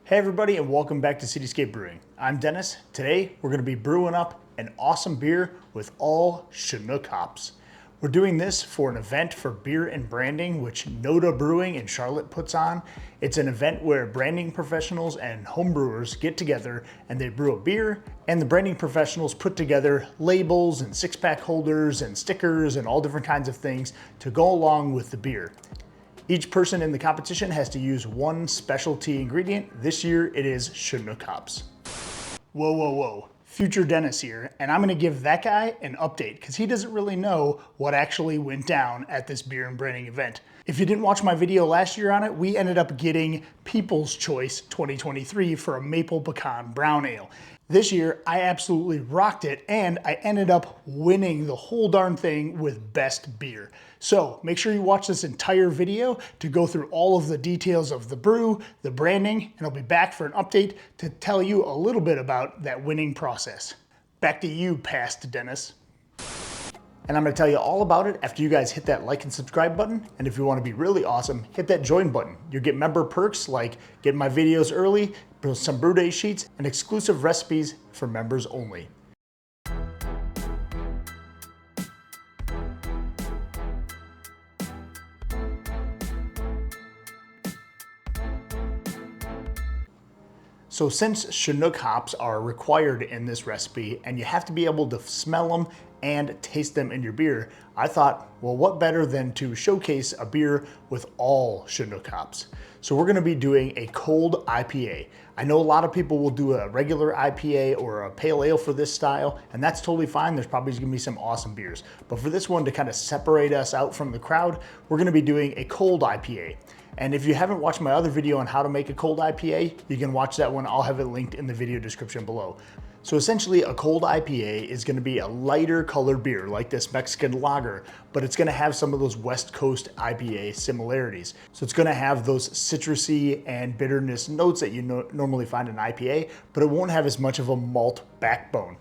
Hey everybody, and welcome back to Cityscape Brewing. I'm Dennis. Today we're going to be brewing up an awesome beer with all Chinook hops. We're doing this for an event for beer and branding, which NoDa Brewing in Charlotte puts on. It's an event where branding professionals and home brewers get together and they brew a beer, and the branding professionals put together labels and six-pack holders and stickers and all different kinds of things to go along with the beer. Each person in the competition has to use one specialty ingredient. This year it is Chinook hops. Whoa, whoa, whoa. Future Dennis here, and I'm gonna give that guy an update because he doesn't really know what actually went down at this beer and branding event. If you didn't watch my video last year on it, we ended up getting People's Choice 2023 for a maple pecan brown ale. This year, I absolutely rocked it, and I ended up winning the whole darn thing with best beer. So make sure you watch this entire video to go through all of the details of the brew, the branding, and I'll be back for an update to tell you a little bit about that winning process. Back to you, past Dennis. And I'm gonna tell you all about it after you guys hit that like and subscribe button. And if you wanna be really awesome, hit that join button. You'll get member perks like getting my videos early, some brew day sheets, and exclusive recipes for members only. So since Chinook hops are required in this recipe and you have to be able to smell them and taste them in your beer, I thought, well, what better than to showcase a beer with all Chinook hops? So we're gonna be doing a cold IPA. I know a lot of people will do a regular IPA or a pale ale for this style, and that's totally fine. There's probably gonna be some awesome beers. But for this one, to kind of separate us out from the crowd, we're gonna be doing a cold IPA. And if you haven't watched my other video on how to make a cold IPA, you can watch that one. I'll have it linked in the video description below. So essentially a cold IPA is gonna be a lighter colored beer like this Mexican lager, but it's gonna have some of those West Coast IPA similarities. So it's gonna have those citrusy and bitterness notes that you normally find in IPA, but it won't have as much of a malt backbone.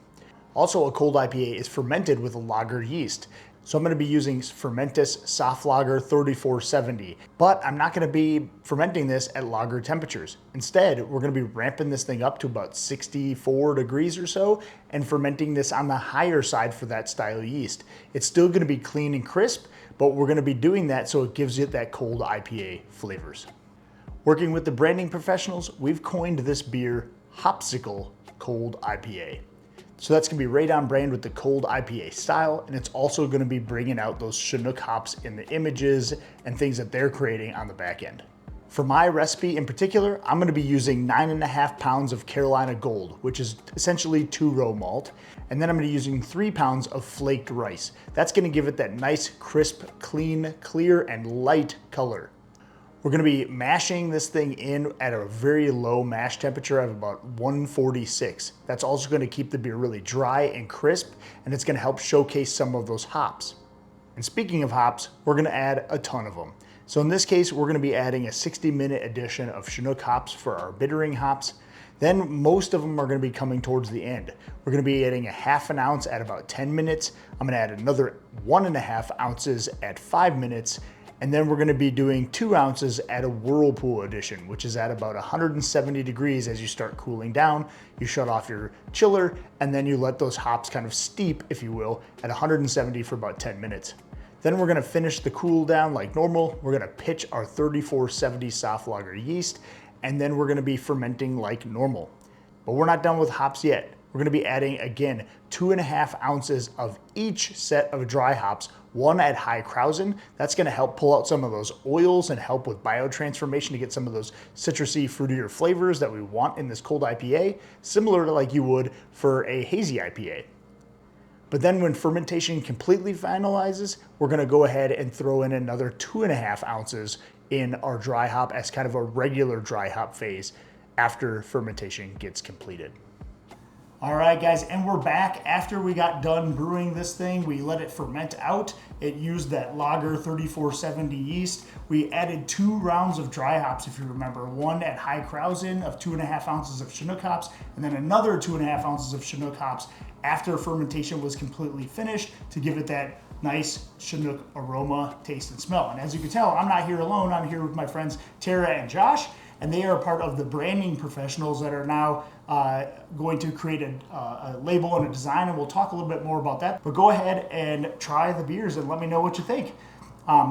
Also, a cold IPA is fermented with a lager yeast. So I'm gonna be using Fermentis Soft Lager 3470, but I'm not gonna be fermenting this at lager temperatures. Instead, we're gonna be ramping this thing up to about 64 degrees or so and fermenting this on the higher side for that style yeast. It's still gonna be clean and crisp, but we're gonna be doing that so it gives it that cold IPA flavors. Working with the branding professionals, we've coined this beer Hopsicle Cold IPA. So that's gonna be right on brand with the cold IPA style, and it's also gonna be bringing out those Chinook hops in the images and things that they're creating on the back end. For my recipe in particular, I'm gonna be using 9.5 pounds of Carolina Gold, which is essentially 2-row malt. And then I'm gonna be using 3 pounds of Flaked Rice. That's gonna give it that nice, crisp, clean, clear, and light color. We're gonna be mashing this thing in at a very low mash temperature of about 146. That's also gonna keep the beer really dry and crisp, and it's gonna help showcase some of those hops. And speaking of hops, we're gonna add a ton of them. So in this case, we're gonna be adding a 60-minute addition of Chinook hops for our bittering hops. Then most of them are gonna be coming towards the end. We're gonna be adding a half an ounce at about 10 minutes. I'm gonna add another 1.5 ounces at 5 minutes. And then we're gonna be doing 2 ounces at a Whirlpool edition, which is at about 170 degrees. As you start cooling down, you shut off your chiller, and then you let those hops kind of steep, if you will, at 170 for about 10 minutes. Then we're gonna finish the cool down like normal. We're gonna pitch our 3470 soft lager yeast, and then we're gonna be fermenting like normal. But we're not done with hops yet. We're gonna be adding, again, 2.5 ounces of each set of dry hops, one at high Krausen. That's gonna help pull out some of those oils and help with biotransformation to get some of those citrusy, fruitier flavors that we want in this cold IPA, similar to like you would for a hazy IPA. But then when fermentation completely finalizes, we're gonna go ahead and throw in another 2.5 ounces in our dry hop as kind of a regular dry hop phase after fermentation gets completed. All right, guys, and we're back. After we got done brewing this thing, we let it ferment out. It used that lager 3470 yeast. We added 2 rounds of dry hops, if you remember, one at high Krausen of 2.5 ounces of Chinook hops, and then another 2.5 ounces of Chinook hops after fermentation was completely finished to give it that nice Chinook aroma, taste, and smell. And as you can tell, I'm not here alone. I'm here with my friends Tara and Josh. and they are part of the branding professionals that are now going to create a label and a design, and we'll talk a little bit more about that. But go ahead and try the beers and let me know what you think.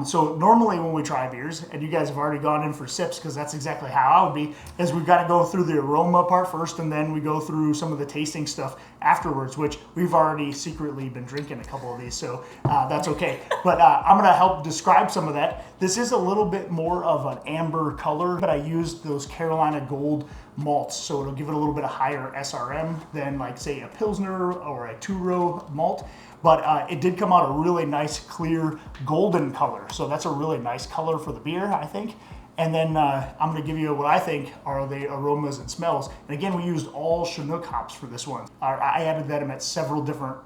So normally when we try beers, and you guys have already gone in for sips because that's exactly how I would be, is we've got to go through the aroma part first, and then we go through some of the tasting stuff afterwards, which we've already secretly been drinking a couple of these, so that's okay. But I'm going to help describe some of that. This is a little bit more of an amber color, but I used those Carolina Gold malts, so it'll give it a little bit of higher SRM than, like, say, a Pilsner or a two-row malt. But it did come out a really nice, clear, golden color. So that's a really nice color for the beer, I think. And then I'm going to give you what I think are the aromas and smells. And again, we used all Chinook hops for this one. I added them at several different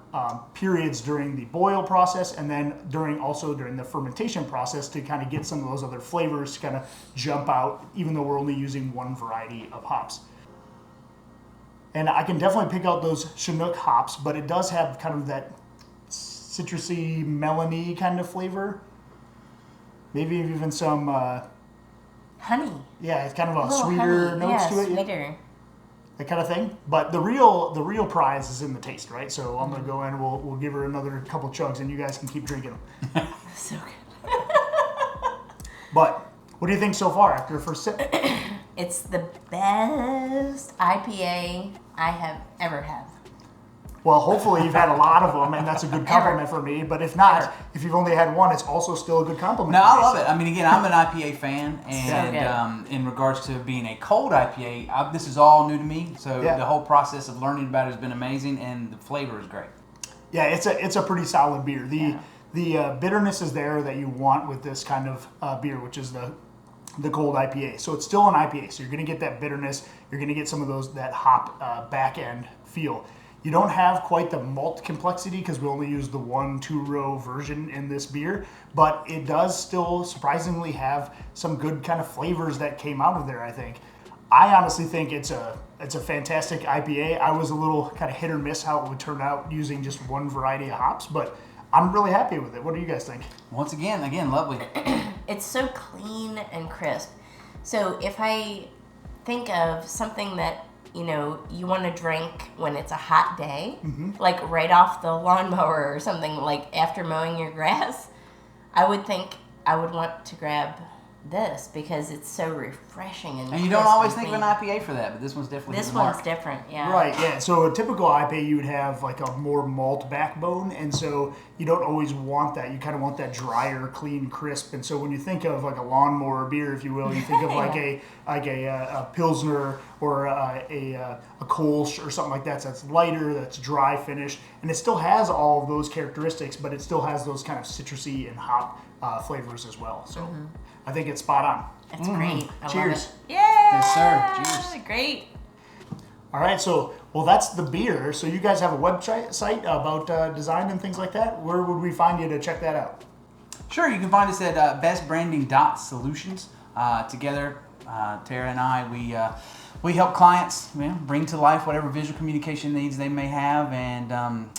periods during the boil process, and then during the fermentation process to kind of get some of those other flavors to kind of jump out, even though we're only using one variety of hops. And I can definitely pick out those Chinook hops, but it does have kind of that citrusy, melony kind of flavor. Maybe even some honey. Yeah, it's kind of a sweeter notes to it. Sweeter. That kind of thing. But the real prize is in the taste, right? So I'm gonna go in. We'll give her another couple chugs, and you guys can keep drinking them. So good. But what do you think so far after your first sip? It's the best IPA I have ever had. Well, hopefully you've had a lot of them, and that's a good compliment for me. But if not, if you've only had one, it's also still a good compliment. No, I love it. I mean, again, I'm an IPA fan, and So in regards to being a cold IPA, this is all new to me. So the whole process of learning about it has been amazing, and the flavor is great. Yeah, it's a pretty solid beer. The bitterness is there that you want with this kind of beer, which is the cold IPA. So it's still an IPA, so you're going to get that bitterness. You're going to get some of that hop back end feel. You don't have quite the malt complexity because we only use the 1-2-row version in this beer, but it does still surprisingly have some good kind of flavors that came out of there, I think. I honestly think it's a fantastic IPA. I was a little kind of hit or miss how it would turn out using just one variety of hops, but I'm really happy with it. What do you guys think? Once again, lovely. It's so clean and crisp. So if I think of something that you want to drink when it's a hot day, like right off the lawnmower or something, like after mowing your grass, I would think I would want to grab this because it's so refreshing and you don't always think of an IPA for that, but this one's definitely different, yeah. Right, yeah. So a typical IPA, you would have like a more malt backbone, and so you don't always want that. You kind of want that drier, clean, crisp. And so when you think of like a lawnmower beer, if you will, you think of like a Pilsner or a Kolsch or something like that. So that's lighter, that's dry finish, and it still has all of those characteristics, but it still has those kind of citrusy and hop flavors as well. So I think it's spot on. It's great. Cheers. Yeah. Yes, sir. Cheers. Great. All right, so that's the beer. So you guys have a website about design and things like that. Where would we find you to check that out? Sure, you can find us at bestbranding.solutions. Together, Tara and I, we help clients bring to life whatever visual communication needs they may have, and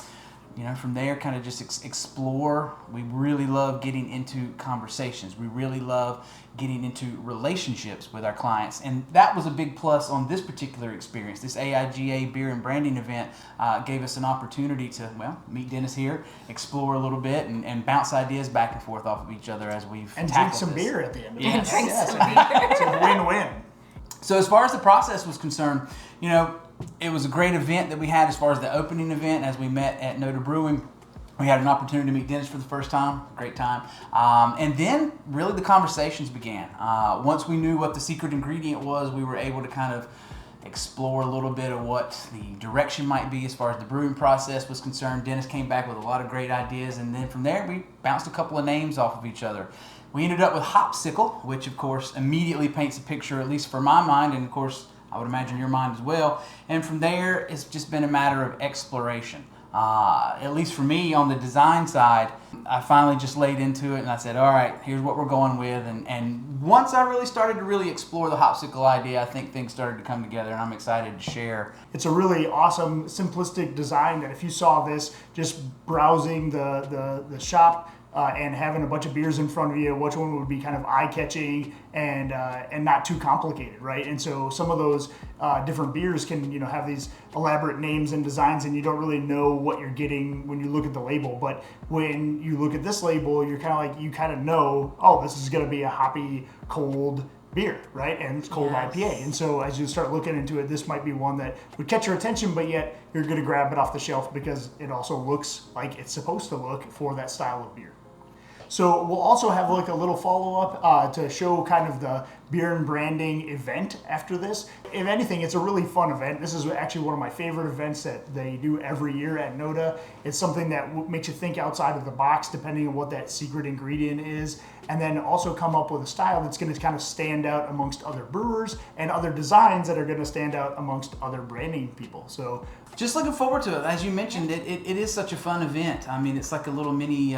from there, kind of just explore. We really love getting into conversations. We really love getting into relationships with our clients. And that was a big plus on this particular experience. This AIGA beer and branding event gave us an opportunity to, meet Dennis here, explore a little bit, and bounce ideas back and forth off of each other as we've and tackled drink some this. beer at the end of it. And drink some beer. It's a win-win. So as far as the process was concerned, it was a great event that we had as far as the opening event. As we met at NoDa Brewing, we had an opportunity to meet Dennis for the first time. Great time. And then really the conversations began. Once we knew what the secret ingredient was, we were able to kind of explore a little bit of what the direction might be as far as the brewing process was concerned. Dennis came back with a lot of great ideas, and then from there we bounced a couple of names off of each other. We ended up with Hopsicle, which of course immediately paints a picture, at least for my mind, and of course I would imagine your mind as well. And from there, it's just been a matter of exploration. At least for me, on the design side, I finally just laid into it and I said, all right, here's what we're going with. And once I really started to really explore the Hopsicle idea, I think things started to come together, and I'm excited to share. It's a really awesome, simplistic design that if you saw this just browsing the shop, and having a bunch of beers in front of you, which one would be kind of eye-catching and not too complicated, right? And so some of those different beers can, have these elaborate names and designs, and you don't really know what you're getting when you look at the label. But when you look at this label, you're kind of like, you kind of know, oh, this is going to be a hoppy, cold beer, right? And it's Cold IPA. And so as you start looking into it, this might be one that would catch your attention, but yet you're going to grab it off the shelf because it also looks like it's supposed to look for that style of beer. So we'll also have like a little follow-up to show kind of the beer and branding event after this. If anything, it's a really fun event. This is actually one of my favorite events that they do every year at NoDa. It's something that makes you think outside of the box depending on what that secret ingredient is, and then also come up with a style that's going to kind of stand out amongst other brewers and other designs that are going to stand out amongst other branding people. So just looking forward to it. As you mentioned, it is such a fun event. I mean, it's like a little mini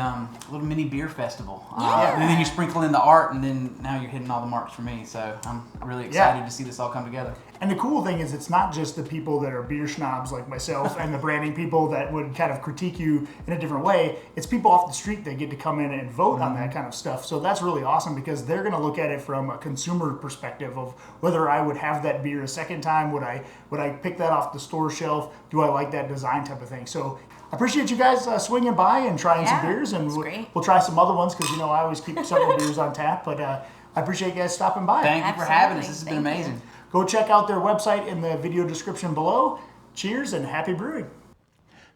beer festival. Yeah. And then you sprinkle in the art, and then now you're hitting all the marks for me. So I'm really excited to see this all come together. And the cool thing is it's not just the people that are beer snobs like myself and the branding people that would kind of critique you in a different way. It's people off the street that get to come in and vote on that kind of stuff. So that's really awesome because they're going to look at it from a consumer perspective of whether I would have that beer a second time. Would I pick that off the store shelf? Do I like that design type of thing? So I appreciate you guys swinging by and trying some beers, and we'll try some other ones because I always keep several beers on tap. But I appreciate you guys stopping by. Thank you for having us. This has been amazing. Go check out their website in the video description below. Cheers and happy brewing.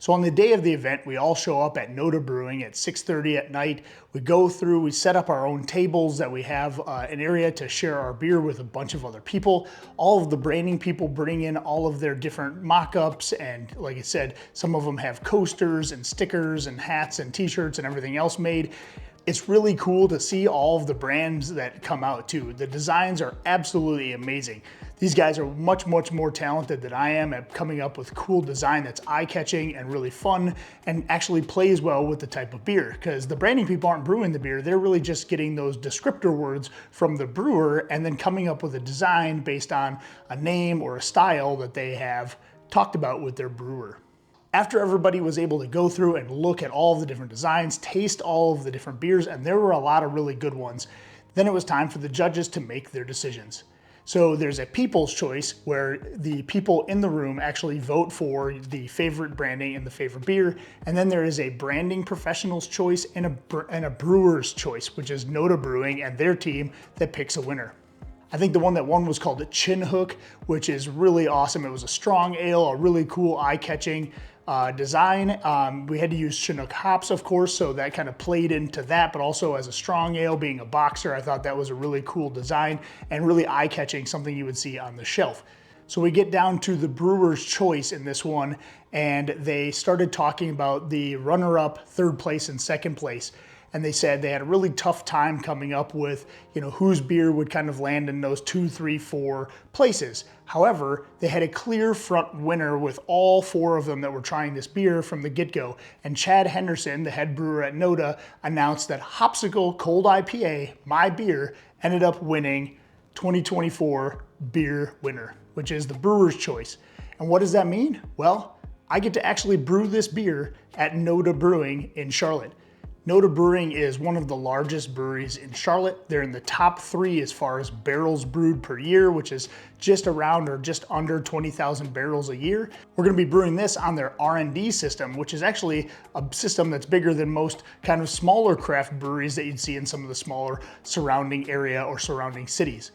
So on the day of the event, we all show up at NoDa Brewing at 6:30 at night. We go through, we set up our own tables that we have an area to share our beer with a bunch of other people. All of the branding people bring in all of their different mock-ups, and like I said, some of them have coasters and stickers and hats and t-shirts and everything else made. It's really cool to see all of the brands that come out too. The designs are absolutely amazing. These guys are much, much more talented than I am at coming up with cool design that's eye-catching and really fun and actually plays well with the type of beer, because the branding people aren't brewing the beer. They're really just getting those descriptor words from the brewer and then coming up with a design based on a name or a style that they have talked about with their brewer. After everybody was able to go through and look at all of the different designs, taste all of the different beers, and there were a lot of really good ones, then it was time for the judges to make their decisions. So there's a people's choice where the people in the room actually vote for the favorite branding and the favorite beer. And then there is a branding professional's choice and a brewer's choice, which is NoDa Brewing and their team that picks a winner. I think the one that won was called Chinook, which is really awesome. It was a strong ale, a really cool eye-catching design. We had to use Chinook Hops, of course, so that kind of played into that, but also as a strong ale, being a boxer, I thought that was a really cool design and really eye-catching, something you would see on the shelf. So we get down to the brewer's choice in this one, and they started talking about the runner-up, third place, and second place. And they said they had a really tough time coming up with, whose beer would kind of land in those 2, 3, 4 places. However, they had a clear front winner with all 4 of them that were trying this beer from the get-go. And Chad Henderson, the head brewer at NoDa, announced that Hopsicle Cold IPA, my beer, ended up winning 2024 beer winner, which is the brewer's choice. And what does that mean? Well, I get to actually brew this beer at NoDa Brewing in Charlotte. NoDa Brewing is one of the largest breweries in Charlotte. They're in the top 3 as far as barrels brewed per year, which is just around or just under 20,000 barrels a year. We're gonna be brewing this on their R&D system, which is actually a system that's bigger than most kind of smaller craft breweries that you'd see in some of the smaller surrounding area or surrounding cities.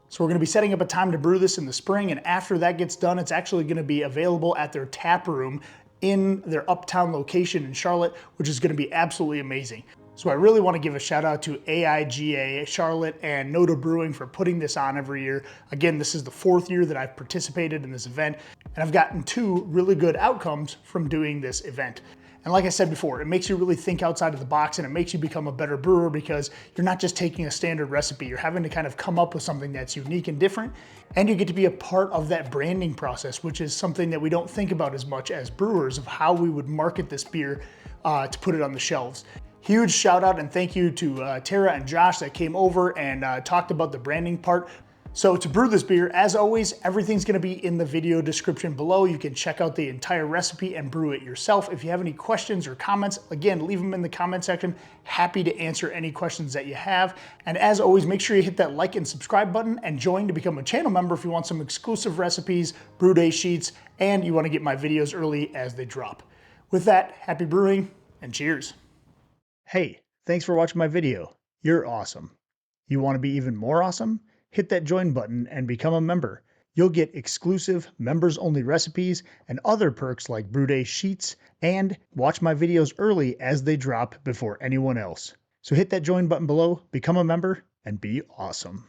So we're gonna be setting up a time to brew this in the spring, and after that gets done, it's actually gonna be available at their tap room in their uptown location in Charlotte, which is gonna be absolutely amazing. So I really wanna give a shout out to AIGA Charlotte and NoDa Brewing for putting this on every year. Again, this is the 4th year that I've participated in this event, and I've gotten 2 really good outcomes from doing this event. And like I said before, it makes you really think outside of the box, and it makes you become a better brewer because you're not just taking a standard recipe. You're having to kind of come up with something that's unique and different, and you get to be a part of that branding process, which is something that we don't think about as much as brewers of how we would market this beer to put it on the shelves. Huge shout out and thank you to Tara and Josh that came over and talked about the branding part. So to brew this beer, as always, everything's gonna be in the video description below. You can check out the entire recipe and brew it yourself. If you have any questions or comments, again, leave them in the comment section. Happy to answer any questions that you have. And as always, make sure you hit that like and subscribe button and join to become a channel member if you want some exclusive recipes, brew day sheets, and you wanna get my videos early as they drop. With that, happy brewing and cheers. Hey, thanks for watching my video. You're awesome. You wanna be even more awesome? Hit that join button and become a member. You'll get exclusive members-only recipes and other perks like brew day sheets, and watch my videos early as they drop before anyone else. So hit that join button below, become a member, and be awesome.